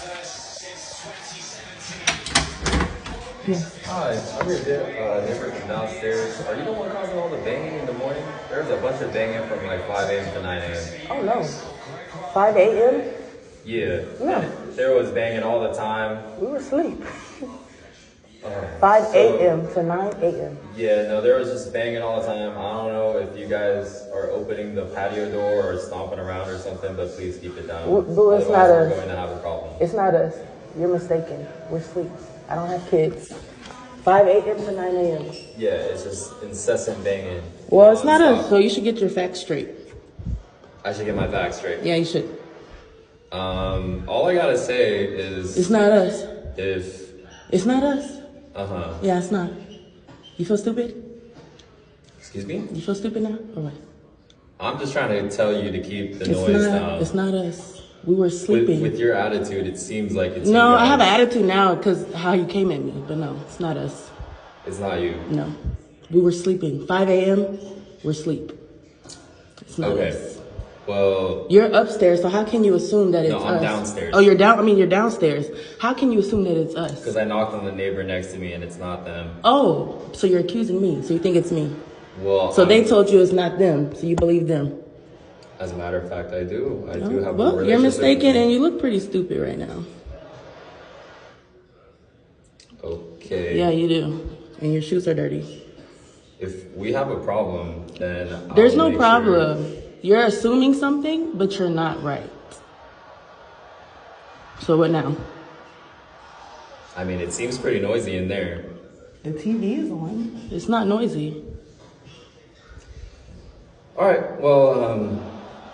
Yes. Hi, I'm your neighbor from downstairs. Are you the one causing all the banging in the morning? There's a bunch of banging from like 5 a.m. to 9 a.m. Oh no. 5 a.m.? Yeah. No. There was banging all the time. We were asleep. 5 a.m. to 9 a.m. Yeah, no, there was just banging all the time. I don't know if you guys are opening the patio door or stomping around or something, but please keep it down. Boo, it's Otherwise, not we're us. going to have a problem. It's not us. You're mistaken. We're asleep. I don't have kids. 5 a.m. to 9 a.m. Yeah, it's just incessant banging. Well, it's not us, nonstop. so you should get your facts straight. I should get my facts straight. Yeah, you should. All I gotta say is It's not us. if It's not us. uh-huh. Yeah, it's not. You feel stupid? Excuse me? You feel stupid now? Or what? I'm just trying to tell you to keep the It's noise not. down. It's not us. We were sleeping. With your attitude, it seems like it's No, you I have an guys. attitude now because how you came at me. But no, it's not us. It's not you. No. We were sleeping. 5 a.m., we're asleep. It's not Okay. us. Well, You're upstairs, so how can you assume that it's us? No, I'm downstairs. Oh, you're down? I mean, you're downstairs. How can you assume that it's us? because I knocked on the neighbor next to me and it's not them. Oh, so you're accusing me. So you think it's me. Well, So they told you it's not them, so you believe them. as a matter of fact, I do. I do have a Well, relationship. you're with mistaken them. and you look pretty stupid right now. Okay. Yeah, you do. And your shoes are dirty. If we have a problem, then There's I'll no make problem. sure- You're assuming something, but you're not right. So what now? I mean, it seems pretty noisy in there. The TV is on. It's not noisy. All right. Well,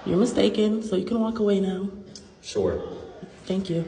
You're mistaken, so you can walk away now. sure. Thank you.